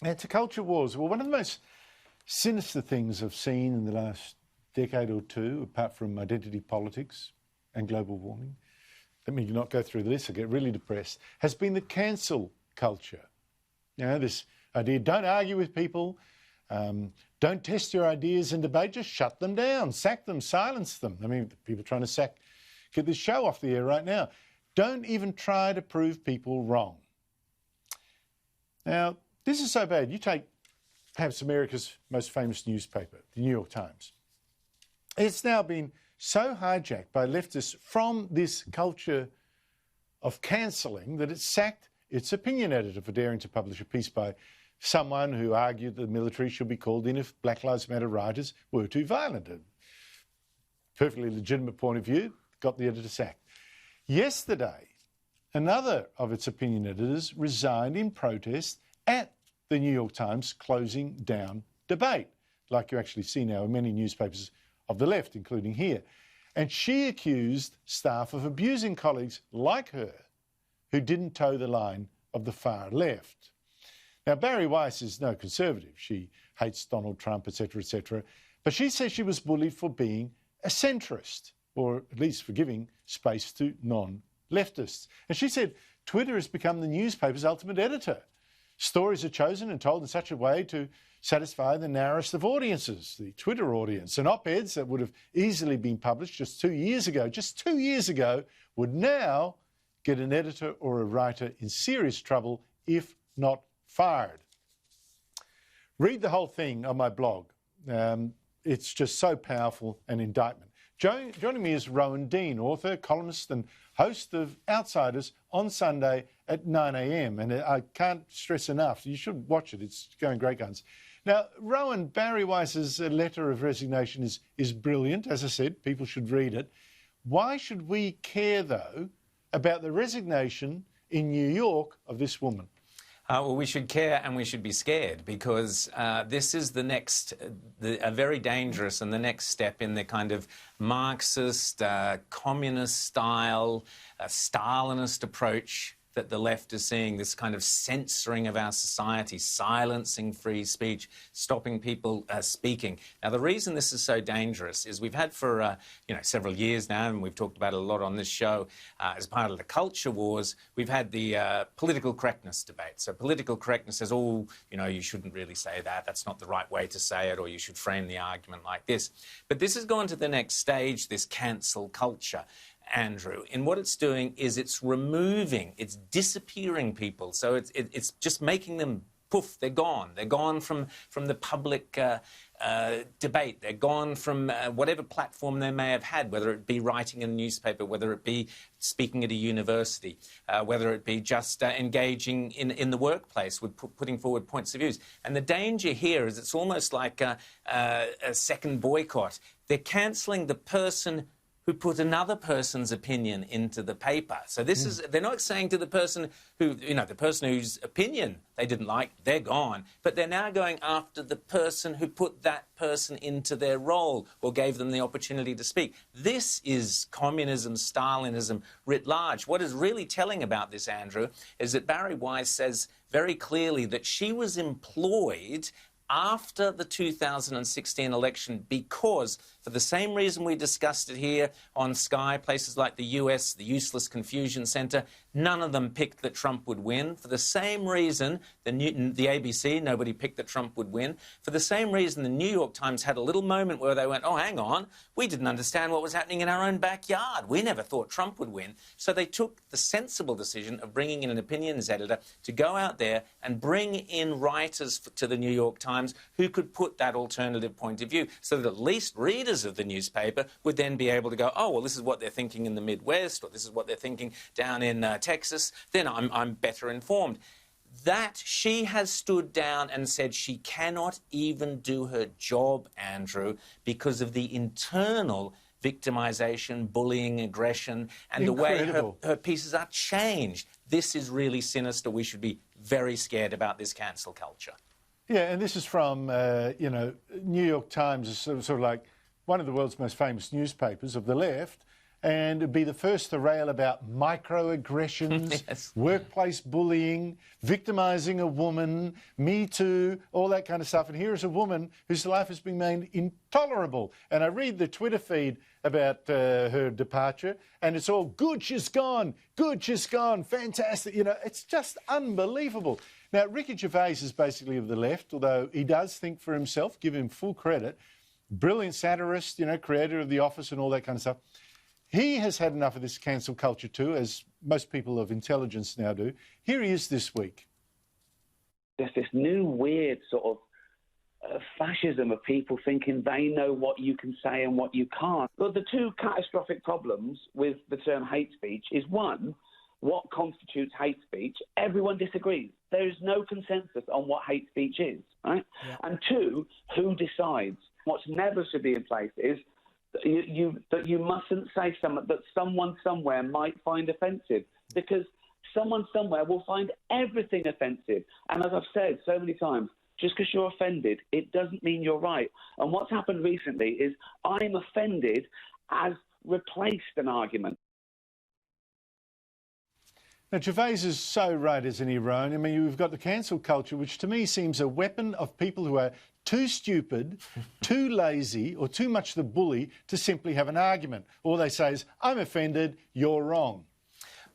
It's a culture wars. Well, one of the most sinister things I've seen in the last decade or two, apart from identity politics and global warming, let me not go through the list, I get really depressed, has been the cancel culture. You know, this idea, don't argue with people, don't test your ideas in debate, just shut them down, sack them, silence them. I mean, people trying to get this show off the air right now. Don't even try to prove people wrong. Now, this is so bad. You take perhaps America's most famous newspaper, the New York Times. It's now been so hijacked by leftists from this culture of cancelling that it sacked its opinion editor for daring to publish a piece by someone who argued that the military should be called in if Black Lives Matter rioters were too violent. A perfectly legitimate point of view, got the editor sacked. Yesterday, another of its opinion editors resigned in protest at the New York Times closing down debate, like you actually see now in many newspapers of the left, including here. And she accused staff of abusing colleagues like her who didn't toe the line of the far left. Now, BARI WEISS is no conservative. She hates Donald Trump, etc., etc. But she says she was bullied for being a centrist, or at least for giving space to non-leftists. And she said Twitter has become the newspaper's ultimate editor. Stories are chosen and told in such a way to satisfy the narrowest of audiences, the Twitter audience. And op-eds that would have easily been published just 2 years ago, would now get an editor or a writer in serious trouble, if not fired. Read the whole thing on my blog. It's just so powerful, an indictment. Joining me is Rowan Dean, author, columnist and host of Outsiders on Sunday at 9 a.m. And I can't stress enough, you should watch it, it's going great guns. Now, Rowan, BARI WEISS's letter of resignation is brilliant. As I said, people should read it. Why should we care, though, about the resignation in New York of this woman? Well, we should care and we should be scared, because this is the next, a very dangerous and the next step in the kind of Marxist, communist-style, Stalinist approach that the left is seeing, this kind of censoring of our society, silencing free speech, stopping people speaking. Now, the reason this is so dangerous is we've had for several years now, and we've talked about it a lot on this show, as part of the culture wars, we've had the political correctness debate. So political correctness says, oh, you shouldn't really say that, that's not the right way to say it, or you should frame the argument like this. But this has gone to the next stage, this cancel culture, Andrew, and what it's doing is it's disappearing people. So it's just making them poof, they're gone. They're gone from the public debate. They're gone from whatever platform they may have had, whether it be writing in a newspaper, whether it be speaking at a university, whether it be just engaging in the workplace with putting forward points of views. And the danger here is it's almost like a second boycott. They're cancelling the person who put another person's opinion into the paper. So this is, they're not saying to the person who, the person whose opinion they didn't like, they're gone. But they're now going after the person who put that person into their role or gave them the opportunity to speak. This is communism, Stalinism writ large. What is really telling about this, Andrew, is that BARI WEISS says very clearly that she was employed after the 2016 election because, for the same reason we discussed it here on Sky, places like the US, the Useless Confusion Centre, none of them picked that Trump would win. For the same reason, the ABC, nobody picked that Trump would win. For the same reason, the New York Times had a little moment where they went, oh, hang on, we didn't understand what was happening in our own backyard. We never thought Trump would win. So they took the sensible decision of bringing in an opinions editor to go out there and bring in writers to the New York Times who could put that alternative point of view, so that at least readers of the newspaper would then be able to go, oh, well, this is what they're thinking in the Midwest, or this is what they're thinking down in Texas, then I'm better informed. That she has stood down and said she cannot even do her job, Andrew, because of the internal victimisation, bullying, aggression, and Incredible. the way her pieces are changed. This is really sinister. We should be very scared about this cancel culture. Yeah, and this is from, New York Times is sort of like one of the world's most famous newspapers of the left, and be the first to rail about microaggressions, Yes. workplace bullying, victimising a woman, Me Too, all that kind of stuff. And here is a woman whose life has been made intolerable. And I read the Twitter feed about her departure, and it's all good, she's gone, fantastic. You know, it's just unbelievable. Now, Ricky Gervais is basically of the left, although he does think for himself, give him full credit. Brilliant satirist, you know, creator of The Office and all that kind of stuff. He has had enough of this cancel culture too, as most people of intelligence now do. Here he is this week. There's this new weird sort of fascism of people thinking they know what you can say and what you can't. But the two catastrophic problems with the term hate speech is, one, what constitutes hate speech? Everyone disagrees. There is no consensus on what hate speech is, right? Yeah. And two, who decides? What's never should be in place is that you mustn't say something that someone somewhere might find offensive, because someone somewhere will find everything offensive. And as I've said so many times, just because you're offended, it doesn't mean you're right. And what's happened recently is I'm offended has replaced an argument. Now, Gervais is so right, isn't he, Rowan? I mean, we've got the cancel culture, which to me seems a weapon of people who are too stupid, too lazy, or too much the bully to simply have an argument. All they say is, I'm offended, you're wrong.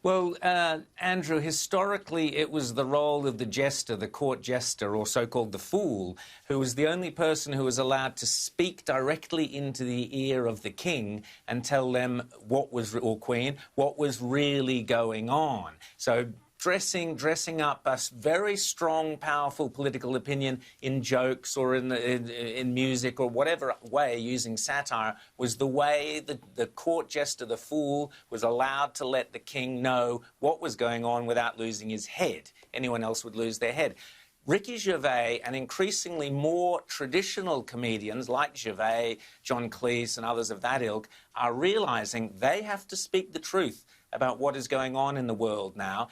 Well, Andrew, historically it was the role of the jester, the court jester, or so-called the fool, who was the only person who was allowed to speak directly into the ear of the king and tell them what was, or queen, what was really going on. So dressing up a very strong, powerful political opinion in jokes or in music or whatever way, using satire, was the way the court jester, the fool, was allowed to let the king know what was going on without losing his head. Anyone else would lose their head. Ricky Gervais and increasingly more traditional comedians like Gervais, John Cleese and others of that ilk are realising they have to speak the truth about what is going on in the world now.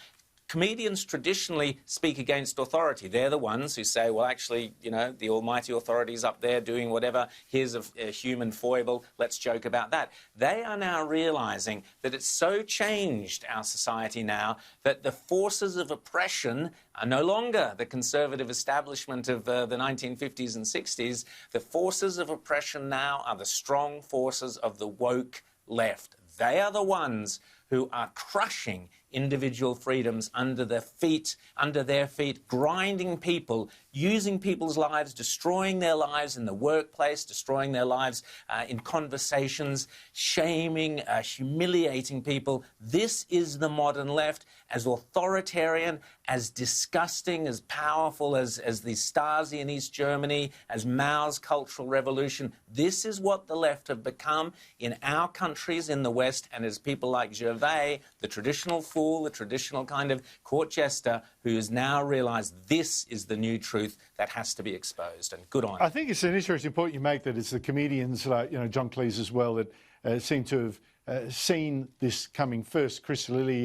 Comedians traditionally speak against authority. They're the ones who say, well, actually, you know, the almighty authority's up there doing whatever. Here's a human foible. Let's joke about that. They are now realising that it's so changed our society now that the forces of oppression are no longer the conservative establishment of the 1950s and 60s. The forces of oppression now are the strong forces of the woke left. They are the ones who are crushing individual freedoms under their feet, grinding people, using people's lives, destroying their lives in the workplace, destroying their lives in conversations, shaming, humiliating people. This is the modern left, as authoritarian, as disgusting, as powerful as the Stasi in East Germany, as Mao's Cultural Revolution. This is what the left have become in our countries in the West, and as people like Gervais, the traditional fool, the traditional kind of court jester, who has now realised this is the new truth that has to be exposed, and good on you. I think it's an interesting point you make, that it's the comedians like, you know, John Cleese as well, that seem to have seen this coming first. Chris Lilly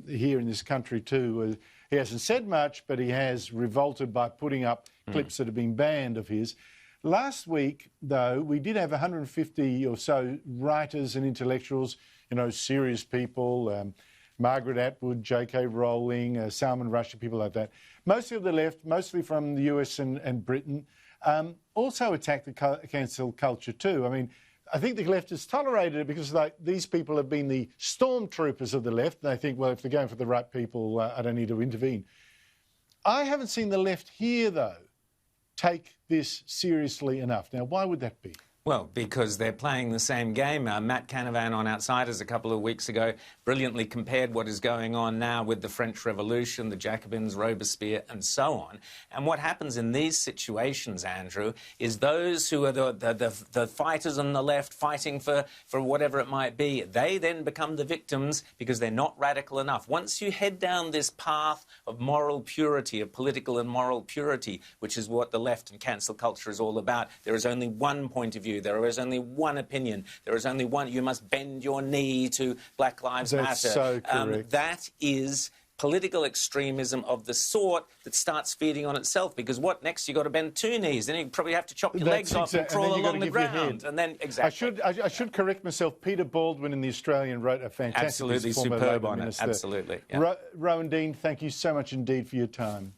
here in this country too. He hasn't said much, but he has revolted by putting up clips that have been banned of his. Last week, though, we did have 150 or so writers and intellectuals, you know, serious people, Margaret Atwood, J.K. Rowling, Salman Rushdie, people like that, mostly of the left, mostly from the US and Britain, also attacked the cancel culture too. I mean, I think the left has tolerated it because, like, these people have been the stormtroopers of the left. They think, well, if they're going for the right people, I don't need to intervene. I haven't seen the left here, though, take this seriously enough. Now, why would that be? Well, because they're playing the same game. Matt Canavan on Outsiders a couple of weeks ago brilliantly compared what is going on now with the French Revolution, the Jacobins, Robespierre, and so on. And what happens in these situations, Andrew, is those who are the fighters on the left fighting for whatever it might be, they then become the victims because they're not radical enough. Once you head down this path of moral purity, of political and moral purity, which is what the left and cancel culture is all about, there is only one point of view. There is only one opinion. There is only one. You must bend your knee to Black Lives Matter. That's so correct. That is political extremism of the sort that starts feeding on itself. Because what next? You've got to bend 2 knees, then you probably have to chop your legs off and crawl along the ground, and then exactly. I should correct myself. Peter Baldwin in the Australian wrote a fantastic, absolutely former superb Labor on minister. it. Absolutely. Yeah. Rowan Dean, thank you so much indeed for your time.